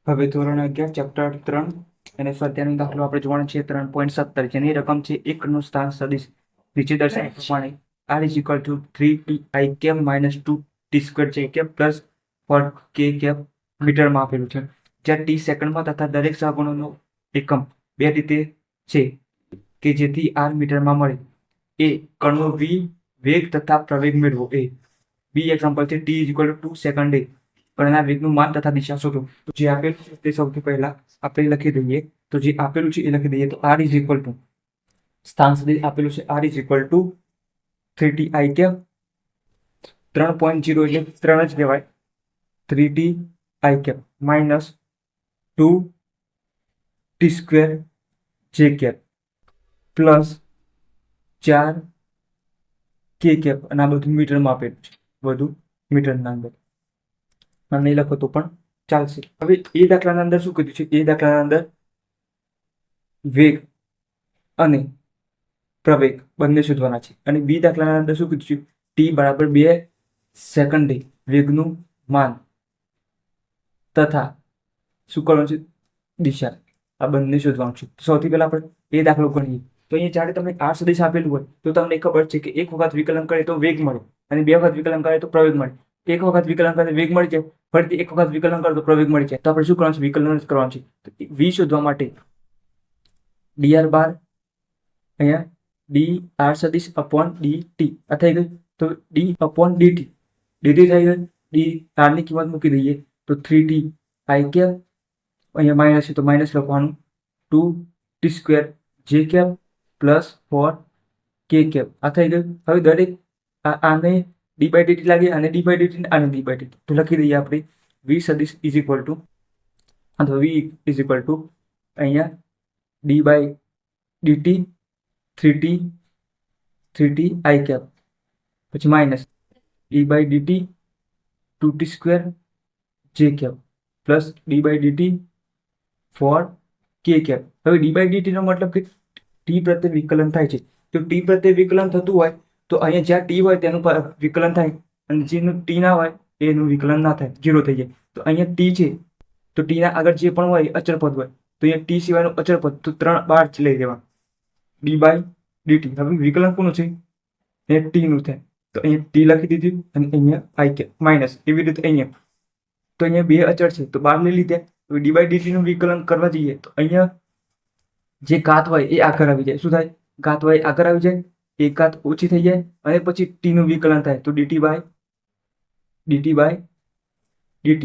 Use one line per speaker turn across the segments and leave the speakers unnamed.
હવે ધોરણ 11 ચેપ્ટર 3 અને સ્વાધ્યાયનો દાખલો આપણે જોવાનો છે 3.17 જેની રકમ છે 1 નું સ્થાન સદિશ નીચે દર્શાવ્યા પ્રમાણે r is equal to 3t I cap minus 2t square j cap plus 4k cap મીટરમાં આપેલું છે, જ્યાં t સેકન્ડમાં તથા દરેક સહગુણકનો એકમ બે રીતે છે કે જેથી r મીટરમાં મળે. એ કણનો v વેગ તથા પ્રવેગ મેળવો. એ બી એક્ઝામ્પલ છે t is equal to 2 સેકન્ડે કણના વેગનું માન તથા દિશા શોધો. તો જે આપેલું છે તે સૌથી પહેલા આપણે લખી દઈએ. તો જે આપેલું છે એ લખી દઈએ. તો r is equal to સ્થાન સદિશ આપેલું છે r is equal to 3t I cap 3.0 એટલે 3 જ કહેવાય 3t I cap minus 2t square j cap plus 4k cap અને આ બધું મીટરમાં આપેલું છે, બધું મીટરના અંદર નહીં લખો તો પણ ચાલશે. હવે એ દાખલાના અંદર શું કીધું છે? એ દાખલાના અંદર વેગ અને પ્રવેગ બંને શોધવાના છે. અને બી દાખલાના અંદર શું કીધું છે? ટી બરાબર 2 સેકન્ડે વેગનું માન તથા શું કરવાનું છે? દિશા. આ બંને શોધવાનું છે. સૌથી પહેલા આપણે એ દાખલો ગણીએ. તો અહીંયા જ્યારે તમને r સદિશ આપેલું હોય તો તમને ખબર છે કે એક વખત વિકલન કરે તો વેગ મળે અને બે વખત વિકલન કરે તો પ્રવેગ મળે. એક વખત વિકલન કરે વેગ મળી જાય, ફરીથી એક વખત વિકલન કરો તો પ્રવેગ મળી જાય. તો આપણે શું કરવાનું છે? વિકલન જ કરવાનું છે. તો v શોધવા માટે dr બાર અહીંયા dr સદિશ અપોન dt આ થઈ ગયું. તો d અપોન dt dt થઈ ગયું. r ની કિંમત મૂકી દઈએ તો 3t I cap અહીંયા માઇનસ છે તો માઇનસ લખવાનું 2t square j cap plus 4k cap આ થઈ ગયું. હવે દરેક આને d બાય dt લાગે અને d બાય dt આને d બાય dt તો લખી દઈએ આપણે v સદિશ ઇઝ ઇક્વલ ટુ અથવા v ઇઝ ઇક્વલ ટુ અહીંયા d by dt 3t I cap પછી minus d by dt 2t square j cap plus d by dt 4k cap. હવે d by dt નો મતલબ કે t પ્રત્યે વિકલન થાય છે. તો t પ્રત્યે વિકલન થતું હોય તો અહીંયા જ્યાં t હોય તેનું વિકલન થાય અને જેનું t ના હોય એનું વિકલન ના થાય, 0 થઈ જાય. તો અહીંયા t છે તો t ના આગળ જે પણ હોય અચળ પદ હોય તો અહીંયા t સિવાયનું અચળ પદ તો 3 બાર જ લઈ લેવા d બાય dt. હવે વિકલન કોનું છે? અહીંયા t નું થાય તો અહીંયા t લખી દીધું અને અહીંયા I cap માઇનસ. એવી રીતે અહીંયા તો અહીંયા બે અચળ છે તો 12 લઈ લીધા. હવે d બાય dt નું વિકલન કરવા જઈએ તો અહીંયા જે ઘાત હોય એ આગળ આવી જાય. શું થાય? ઘાત હોય એ આગળ આવી જાય, એક ઘાત ઓછી થઈ જાય અને પછી t નું વિકલન થાય તો dt બાય dt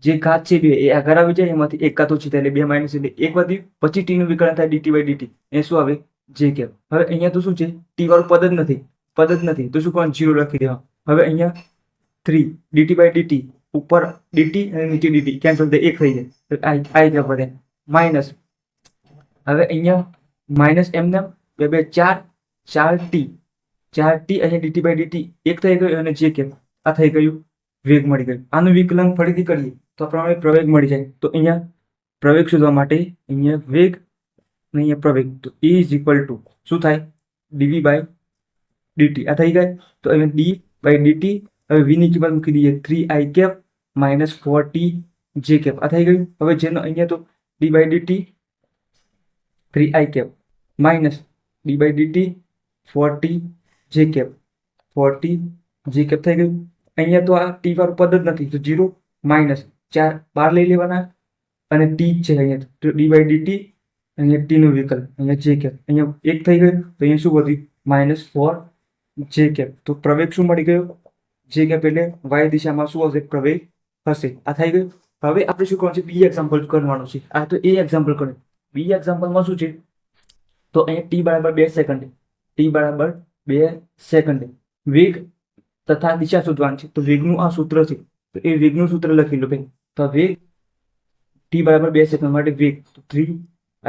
જે ઘાત છે બે એ આગળ આવી જાય, એમાંથી એક ઘાત ઓછી થાય એટલે 2 માઇનસ એટલે 1 વધ્યું. પછી t નું વિકલન થાય dt બાય dt એ શું આવે? j cap. હવે અહીંયા તો શું છે? t વાળું પદ જ નથી તો શું કરવાનું? 0 લખી દેવા. હવે અહીંયા 3 dt બાય dt ઉપર dt અને નીચે dt કેન્સલ થાય, 1 થઈ જાય તો I cap વધે માઇનસ. હવે અહીંયા માઇનસ એમને 2 2 4t અહીંયા dt બાય dt 1 થઈ ગયું અને j cap આ થઈ ગયું વેગ મળી ગયું. આનું વિકલન ફરીથી કરીએ તો આપણને પ્રવેગ મળી જાય. તો અહીંયા પ્રવેગ શોધવા માટે અહીંયા વેગ અને અહીંયા પ્રવેગ તો e ઇઝ ઇક્વલ ટુ શું થાય? dv બાય dt આ થઈ ગયા. તો અહીંયા d બાય dt હવે v ની કિંમત મૂકી દઈએ 3 I cap minus 4t j cap આ થઈ ગયું. હવે જેનો અહીંયા તો d by dt 3 I cap minus d by dt 4t j cap 4t j cap થઈ ગયું. અહીંયા તો આ t વાળું પદ જ નથી તો 0 માઇનસ 4 બાર લઈ લેવાના અને t જ છે અહીંયા તો d બાય dt અહીંયા t નું વિકલન અહીંયા j cap અહીંયા 1 થઈ ગયું તો અહીંયા શું વધ્યું? Minus 4 j cap. તો પ્રવેગ શું મળી ગયો? j cap એટલે y દિશામાં શું હશે? પ્રવેગ હશે. આ થઈ ગયું. હવે આપણે શું કરવાનું છે? બી એક્ઝામ્પલ કરવાનું છે. આ તો એ એક્ઝામ્પલ કર્યું. બી એક્ઝામ્પલમાં શું છે? તો અહીંયા t બરાબર 2 સેકન્ડે વેગ તથા દિશા શોધવાની છે. તો વેગનું આ સૂત્ર છે તો એ વેગનું સૂત્ર લખી લો ભાઈ. તો વેગ t બરાબર 2 સેકન્ડ માટે વેગ 3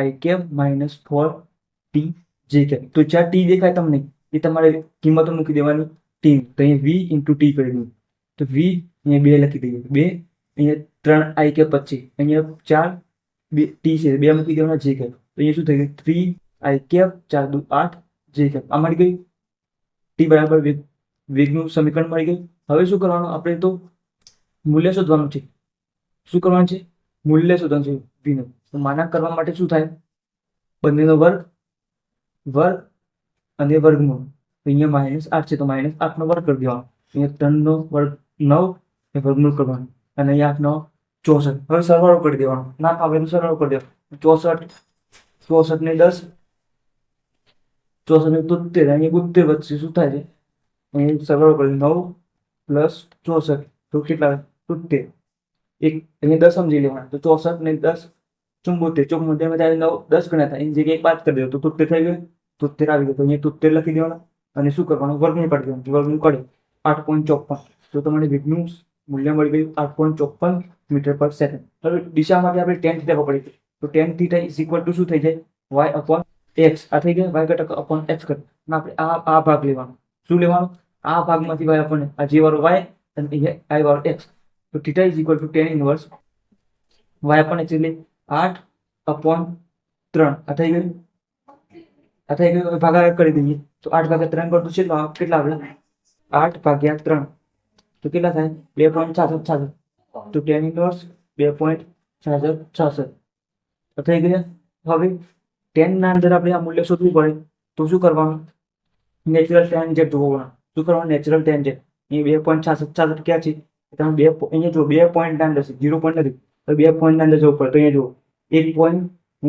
I cap minus 4t j cap. તો જ્યાં t દેખાય તમને એ તમારે કિંમતો મૂકી દેવાની t. તો અહીંયા v ઇન્ટુ t કરી દઉં તો v અહીંયા 2 લખી દઈએ 2 અહીંયા 3 I cap પછી અહીંયા 4 t છે 2 મૂકી દેવાના j cap. તો અહીંયા શું થઈ ગયું? 3 I cap 4 2 8 j cap આ મળી ગયું. t બરાબર વેગનું સમીકરણ મળી ગયું. હવે શું કરવાનું? આપણે તો મૂલ્ય શોધવાનું છે. શું કરવાનું છે? મૂલ્ય શોધવાનું છે v નું. તો માનાંક કરવા માટે શું થાય, બંનેનો વર્ગ વર્ગ અને વર્ગમૂળ. તો અહીંયા -8 છે તો -8 નો વર્ગ કરી દેવાનો. અહીંયા 3 નો વર્ગ 9 એ વર્ગમૂળ કરવાનું અને અહીંયા 8 નો 64. હવે સરવાળો કરી દેવાનો, ના ફાવે તો સરવાળો કરી દેવાનો. 64 ને 10, 64 ને 73, અહીંયા 72 વચ્ચે શું થાય છે, અહીંયા સરવાળો કરી 9 + 64 તો કેટલા આવે 73. એક અહીંયા 10 સમજી લેવાના. તો 64 ને 10 74, 74 માં જાય 9 10 ગણા થાય, એની જગ્યાએ 5 કરી દેવો તો 73 થઈ ગયું. 73 આવી ગયું તો અહીંયા 73 લખી દેવાના અને શું કરવાનું, વર્ગમૂળ કાઢી દેવાનું. વર્ગમૂળ કાઢો 8.54. તો તમારે વેગનું મૂલ્ય મળી ગયું 8.54 મીટર/સેકન્ડ. હવે દિશા માટે આપણે tan θ ખબર પડી, તો tan θ = શું થઈ જાય, y/x. આ થઈ ગયા y ઘટક upon x ઘટક. આપણે આ ભાગ લેવાનો. શું લેવાનો, આ ભાગમાંથી y આપણને આ જે વાળો y અને અહીંયા i વાળો x. તો θ = tan inverse y upon x એટલે 8/3. આ થઈ ગયું. ભાગાકાર કરી દઈએ તો 8/3 કરતું છે તો કેટલા આવે, 8/3 તો કેટલા થાય 2.66. તો tan ઇન્વર્સ 2.66 તો થઈ ગયા. હવે tan ના અંદર આપણે આ મૂલ્ય શોધવું પડે તો શું કરવાનું, નેચરલ ટેન્જેન્ટ જોવાનું. શું કરવાનું, નેચરલ ટેન્જેન્ટ. અહીં 2.66 ક્યાં છે, તમે અહીંયા જો 2 પોઈન્ટ ના અંદર છે, 0 પોઈન્ટ નથી તો 2 પોઈન્ટ ના અંદર જવું પડે. તો અહીંયા જુઓ 1 પોઈન્ટ,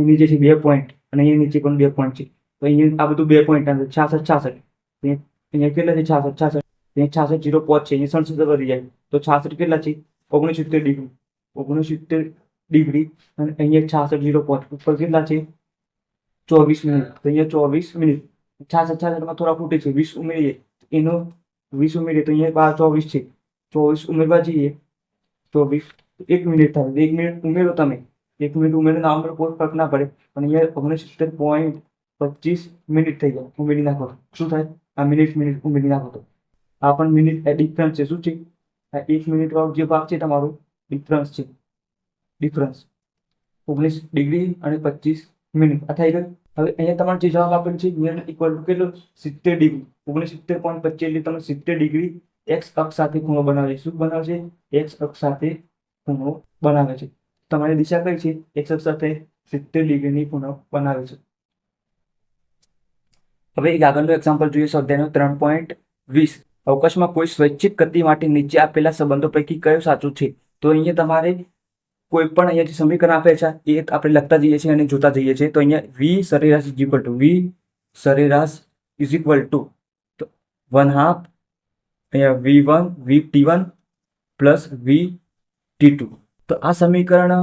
નીચે છે 2 પોઈન્ટ અને અહીંયા નીચે પણ 2 પોઈન્ટ છે. તો અહીંયા આ બધું 2 પોઈન્ટ અંદર 66. અહીંયા કેટલા છે 66. અહીંયા 66 0 પોચ છે, અહીંયા 67 વધી જાય તો 66 કેટલા છે 69 ડિગ્રી. 69 ડિગ્રી અને અહીંયા 66 0 પોચ ઉપર કેટલા છે 24 મિનિટ. તો અહીંયા 24 મિનિટ. 66 માં થોડા ખૂટે છે, 20 ઉમેરીએ એનો 20 ઉમેરીએ તો અહીંયા 24 છે. 24 ઉમેરવા જઈએ 24 1 મિનિટ થાય. 1 મિનિટ ઉમેરો તમે, 1 મિનિટ ઉમેરો ના ઉમેરો કોઈ ફરક ના પડે. પણ અહીંયા 69.25 મિનિટ થઈ જાય. ઉમેરી નાખો શું થાય, આ મિનિટ ઉમેરી નાખો તો આ પણ મિનિટ ડિફરન્સ છે. શું છે, આ 1 મિનિટ વાળો જે ભાગ છે તમારો ડિફરન્સ છે. ડિફરન્સ 19 ડિગ્રી અને 25 મિનિટ આ થઈ ગયું. હવે અહીંયા તમારે જે જવાબ આપેલ છે નિયર ઇક્વલ ટુ કેટલો 70 ડિગ્રી. 69.25 એટલે તમે 70 ડિગ્રી એક્સ અક્ષ સાથે ખૂણો બનાવે છે. શું બનાવે છે, એક્સ અક્ષ સાથે ખૂણો બનાવે છે. તમારી દિશા કઈ છે, એક્સ અક્ષ સાથે 70 ડિગ્રીની ખૂણો બનાવે છે. હવે એક આગળનું એક્ઝામ્પલ જોઈએ. સ્વાધ્યાયનો 3.20. અવકાશમાં કોઈ સ્વૈચ્છિક ગતિ માટે નીચે આપેલા સંબંધો પૈકી કયો સાચું છે. તો અહીંયા તમારે કોઈ પણ અહીંયા જે સમીકરણ આપે છે એ આપણે લખતા જઈએ છીએ અને જોતા જઈએ છીએ. તો અહીંયા v સરેરાશ = તો 1/2 અહીંયા v1 પ્લસ v તો આ સમીકરણ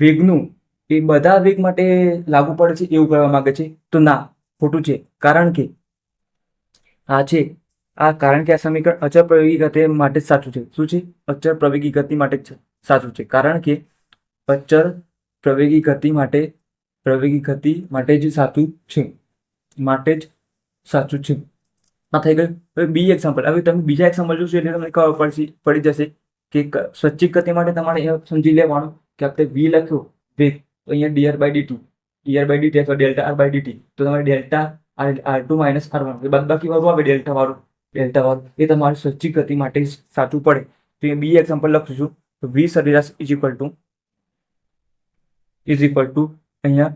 વેગનું એ બધા વેગ માટે લાગુ પડે છે એવું કહેવા માંગે છે. તો ના, ખોટું છે. કારણ કે આ સમીકરણ અચળ પ્રવેગી ગતિ માટે જ સાચું છે. શું છે, અચળ પ્રવેગી ગતિ માટે જ સાચું છે. કારણ કે અચળ પ્રવેગી ગતિ માટે જ સાચું છે. આ થઈ ગયું. હવે બી એક્ઝામ્પલ. હવે તમે બીજા એક્ઝામ્પલ જોશો એટલે તમને ખબર પડી જશે કે સ્વૈચ્છિક ગતિ માટે તમારે સમજી લેવાનું કે આપણે v લખ્યો વેગ તો અહીંયા dr/dt અથવા ડેલ્ટા r/dt. તો તમારે ડેલ્ટા r2 - r1 બાદબાકી વાળું આવે ડેલ્ટા વાળું એ તમારે સ્વૈચ્છિક ગતિ માટે સાચું પડે. તો એ બી એક્ઝામ્પલ લખું છું. તો v સરેરાશ = અહીંયા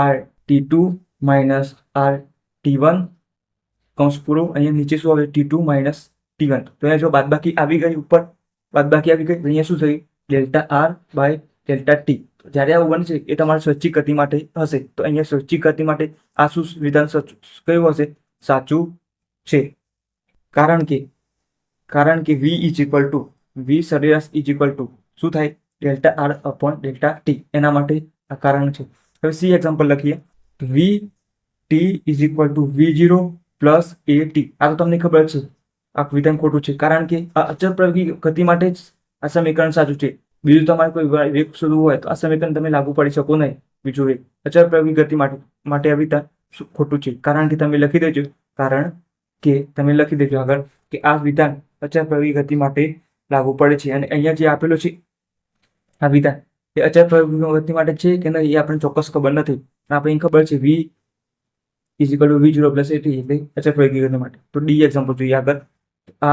rt2 - rt1 કૌંસ પૂરો. અહીંયા નીચે શું આવે t2 - t1. તો અહીંયા જો બાદબાકી આવી ગઈ, ઉપર બાદબાકી આવી ગઈ, અહીંયા શું થયું ડેલ્ટા r/ડેલ્ટા t. જ્યારે આવું બનશે એ તમારે સ્વૈચ્છિક ગતિ માટે હશે. તો અહીંયા સ્વૈચ્છિક ગતિ માટે આ શું વિધાન કયું હશે, સાચું છે. કારણ કે v સરેરાશ = શું થાય ડેલ્ટા r/ડેલ્ટા t. એના માટે આ કારણ છે. હવે સી એક્ઝામ્પલ લખીએ. vt = v0 plus at. આ તો તમને ખબર છે આ વિધાન ખોટું છે. કારણ કે આ અચળ પ્રવેગી ગતિ માટે જ આ સમીકરણ સાચું છે. બીજું તમારે કોઈ વેગ શોધવું હોય તો આ સમીકરણ તમે લાગુ પડી શકો નહીં. બીજું વેગ અચળ પ્રવેગી ગતિ માટે આ વિધાન ખોટું છે. કારણ કે તમે લખી દેજો આગળ કે આ વિધાન અચળ પ્રવેગી ગતિ માટે લાગુ પડે છે. અને અહીંયા જે આપેલું છે આ વિધાન એ અચળ પ્રવેગી ગતિ માટે છે કે નહીં એ આપણને ચોક્કસ ખબર નથી. આપણે ખબર છે v v0 પ્લસ at એટલે અચળ પ્રવેગી ગતિ માટે. તો ડી એક્ઝામ્પલ જોઈએ આગળ.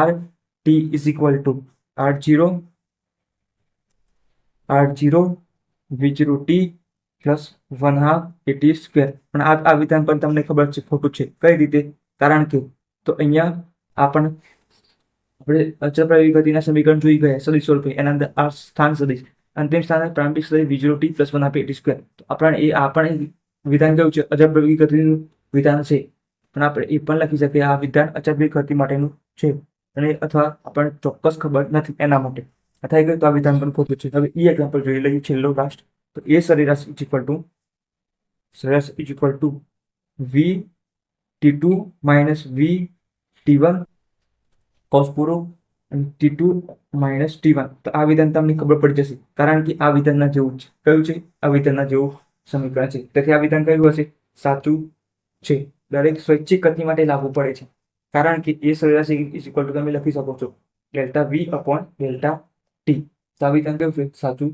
rt = r0 v0 t plus 1/2 at square. પણ આ વિધાન પણ તમને ખબર છે ખોટું છે. કઈ રીતે? કારણ કે તો અહીંયા આપણે અચળ પ્રાયોગિક ગતિના સમીકરણ જોઈ ગયા સદિશ સ્વરૂપે. એના અંદર આ સ્થાન સદિશ, અંતિમ સ્થાન પ્રારંભિક સદિશ v0 t plus 1/2 at square. તો આપણે વિધાન કયું છે? અચળ પ્રાયોગિક ગતિનું વિધાન છે. પણ આપણે એ પણ લખી શકીએ આ વિધાન અચળ પ્રાયોગિક ગતિ માટેનું છે, અને અથવા આપણને ચોક્કસ ખબર નથી એના માટે થઈ ગયું. તો આ વિધાન પણ ખોટું છે. હવે એક્ઝામ્પલ જોઈ લઈએ, છેલ્લો લાસ્ટ. તો એ સરેરાશ is equal two v t2 minus v t1 cos પૂરો t2 માઇનસ t1. તો આ વિધાન તમને ખબર પડી જશે, કારણ કે આ વિધાનના જેવું છે. કયું છે? આ વિધાનના જેવું સમીકરણ છે. તેથી આ વિધાન કયું હશે? સાચું છે. દરેક સ્વૈચ્છિક ગતિ માટે લાગુ પડે છે, કારણ કે એ સરેરાશ ઇઝ ઇક્વલ ટુ તમે લખી શકો છો delta v upon delta T. તો આ વિધાન કયું છે? સાચું